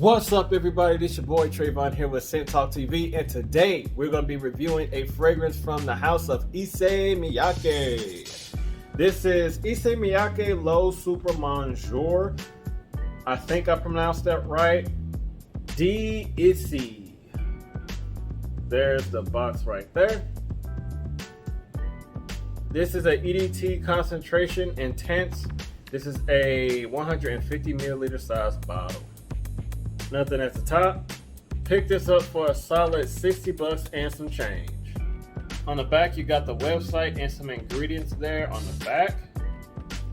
What's up, everybody? This your boy Trayvon here with Scent Talk TV, and today we're going to be reviewing a fragrance from the house of Issey Miyake. This is Issey Miyake Low Super Majeure. I think I pronounced that right. Issey. There's the box right there. This is a EDT concentration intense. This is a 150 milliliter size bottle. Nothing at the top. Pick this up for a solid 60 bucks and some change. On the back, you got the website and some ingredients there on the back.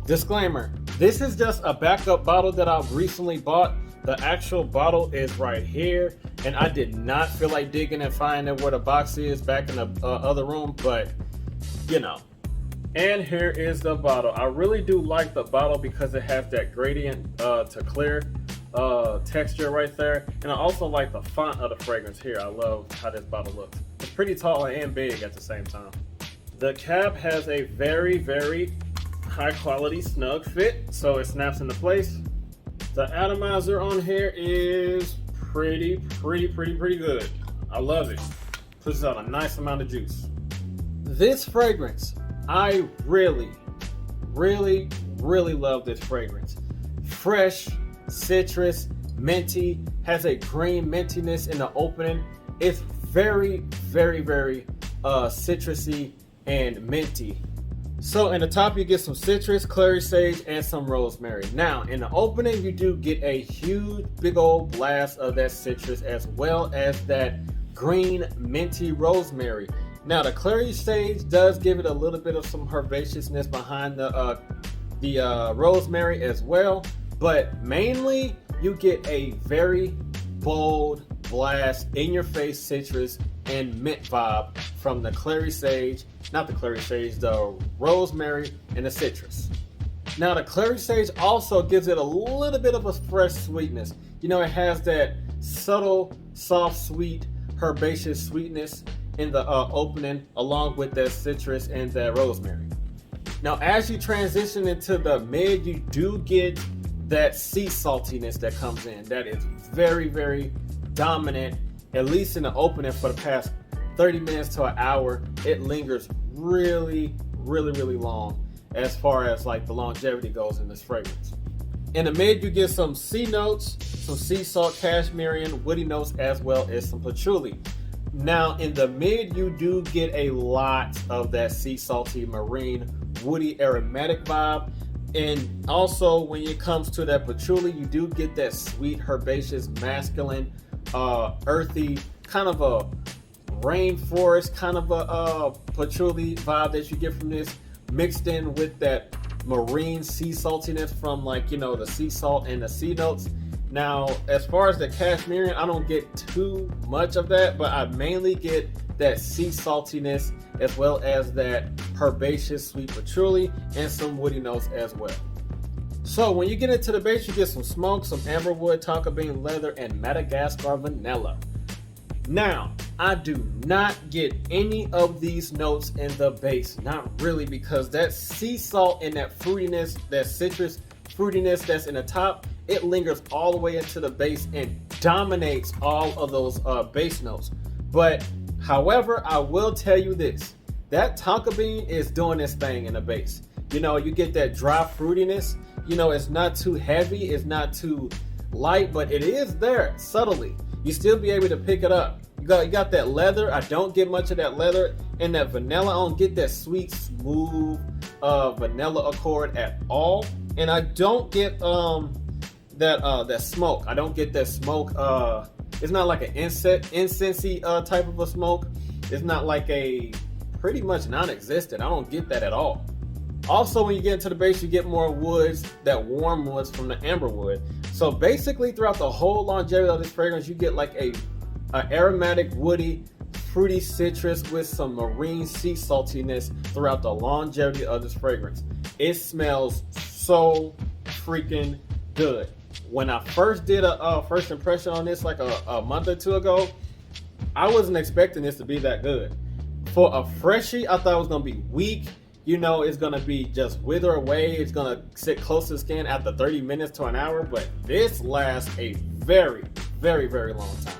Disclaimer, this is just a backup bottle that I've recently bought. The actual bottle is right here, and I did not feel like digging and finding where the box is back in the other room, but you know. And here is the bottle. I really do like the bottle because it has that gradient to clear texture right there, and I also like the font of the fragrance here. I love how this bottle looks. It's pretty tall and big at the same time. The cap has a very high quality snug fit, so it snaps into place. The atomizer on here is pretty good. I love it. Pushes out a nice amount of juice. This fragrance, I really love this fragrance. Fresh, citrus, minty, has a green mintiness in the opening. It's very citrusy and minty. So in the top you get some citrus, clary sage, and some rosemary. Now in the opening you do get a huge big old blast of that citrus as well as that green minty rosemary. Now the clary sage does give it a little bit of some herbaceousness behind the rosemary as well. But mainly, you get a very bold blast, in-your-face citrus and mint vibe from the clary sage, the rosemary and the citrus. Now, the clary sage also gives it a little bit of a fresh sweetness. You know, it has that subtle, soft, sweet, herbaceous sweetness in the opening, along with that citrus and that rosemary. Now, as you transition into the mid, you do get that sea saltiness that comes in. That is very dominant, at least in the opening. For the past 30 minutes to an hour, it lingers really long as far as like the longevity goes in this fragrance. In the mid, you get some sea notes, some sea salt, cashmere, woody notes, as well as some patchouli. Now in the mid, you do get a lot of that sea salty, marine, woody, aromatic vibe. And also when it comes to that patchouli, you do get that sweet, herbaceous, masculine, earthy, kind of a rainforest, kind of a patchouli vibe that you get from this, mixed in with that marine sea saltiness from, like, you know, the sea salt and the sea notes. Now, as far as the cashmere, I don't get too much of that, but I mainly get that sea saltiness as well as that herbaceous sweet patchouli and some woody notes as well. So when you get into the base, you get some smoke, some amberwood, tonka bean leather, and Madagascar vanilla. Now, I do not get any of these notes in the base, not really, because that sea salt and that fruitiness, that citrus fruitiness that's in the top, it lingers all the way into the base and dominates all of those base notes. But however, I will tell you this, that tonka bean is doing this thing in the base. You know, you get that dry fruitiness. You know, it's not too heavy, it's not too light, but it is there subtly. You still be able to pick it up. You got that leather. I don't get much of that leather. And that vanilla, I don't get that sweet, smooth vanilla accord at all. And I don't get that smoke. I don't get that smoke. It's not like an incensey type of a smoke. It's not like a pretty much non-existent. I don't get that at all. Also, when you get into the base, you get more woods, that warm woods from the amberwood. So basically, throughout the whole longevity of this fragrance, you get like a aromatic, woody, fruity citrus with some marine sea saltiness throughout the longevity of this fragrance. It smells so freaking good. When I first did a first impression on this like a month or two ago, I wasn't expecting this to be that good. For a freshie, I thought it was gonna be weak. you know it's gonna be just wither away. It's gonna sit close to the skin after 30 minutes to an hour, but this lasts a very, very, very long time.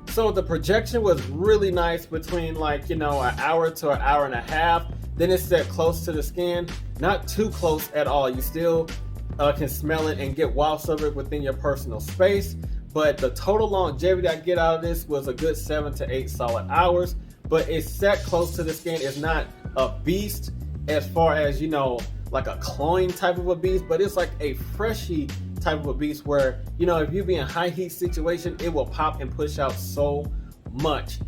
So the projection was really nice between like, you know, an hour to an hour and a half. Then it's set close to the skin, not too close at all. You still can smell it and get wafts of it within your personal space. But the total longevity I get out of this was a good 7 to 8 solid hours. But it's set close to the skin. It's not a beast as far as, you know, like a cloying type of a beast, but it's like a freshie type of a beast where, you know, if you be in high heat situation, it will pop and push out so much.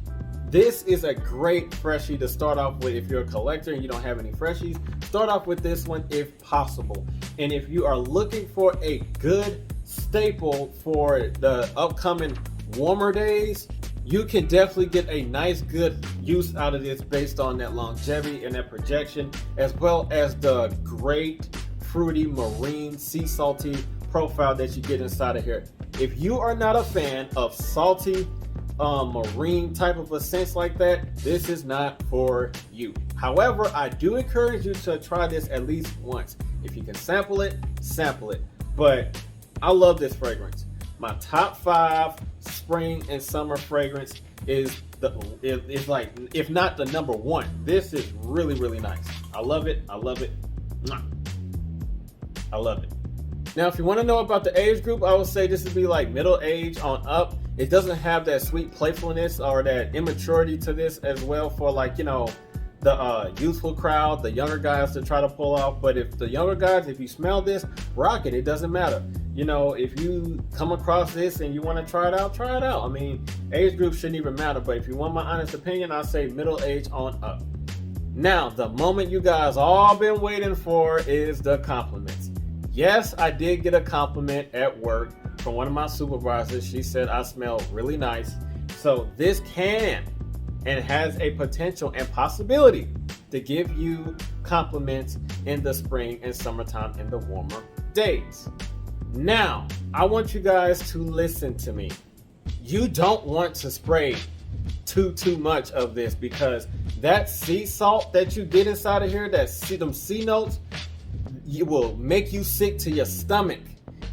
This is a great freshie to start off with. If you're a collector and you don't have any freshies, start off with this one if possible. And if you are looking for a good staple for the upcoming warmer days, you can definitely get a nice good use out of this based on that longevity and that projection, as well as the great fruity marine sea salty profile that you get inside of here. If you are not a fan of salty marine type of a scent like that, this is not for you. However, I do encourage you to try this at least once. If you can sample it, sample it. But I love this fragrance. My top 5 spring and summer fragrance is like, if not the number 1. This is really, really nice. I love it. I love it. I love it. Now, if you want to know about the age group, I would say this would be like middle age on up. It doesn't have that sweet playfulness or that immaturity to this as well for, like, you know, the youthful crowd, the younger guys to try to pull off. But if the younger guys, if you smell this, rock it. It doesn't matter. You know, if you come across this and you want to try it out, try it out. I mean, age group shouldn't even matter. But if you want my honest opinion, I say middle age on up. Now, the moment you guys all been waiting for is the compliments. Yes, I did get a compliment at work from one of my supervisors. She said I smell really nice. So this can and has a potential and possibility to give you compliments in the spring and summertime in the warmer days. Now, I want you guys to listen to me. You don't want to spray too much of this, because that sea salt that you get inside of here, them sea notes, it will make you sick to your stomach.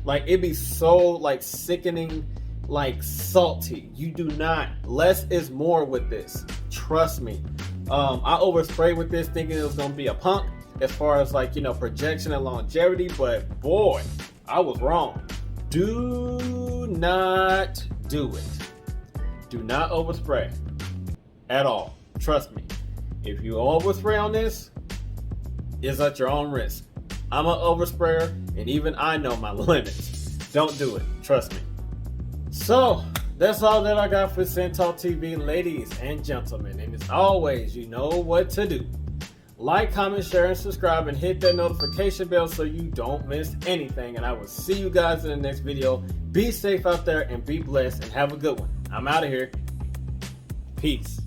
Like, it be so like sickening, like salty. You do not, less is more with this. Trust me. I oversprayed with this thinking it was gonna be a punk as far as, like, you know, projection and longevity, but boy, I was wrong. Do not do it. Do not overspray at all. Trust me. If you overspray on this, it's at your own risk. I'm an oversprayer, and even I know my limits. Don't do it. Trust me. So, that's all that I got for Scent Talk TV, ladies and gentlemen. And as always, you know what to do. Like, comment, share, and subscribe, and hit that notification bell so you don't miss anything. And I will see you guys in the next video. Be safe out there and be blessed, and have a good one. I'm out of here. Peace.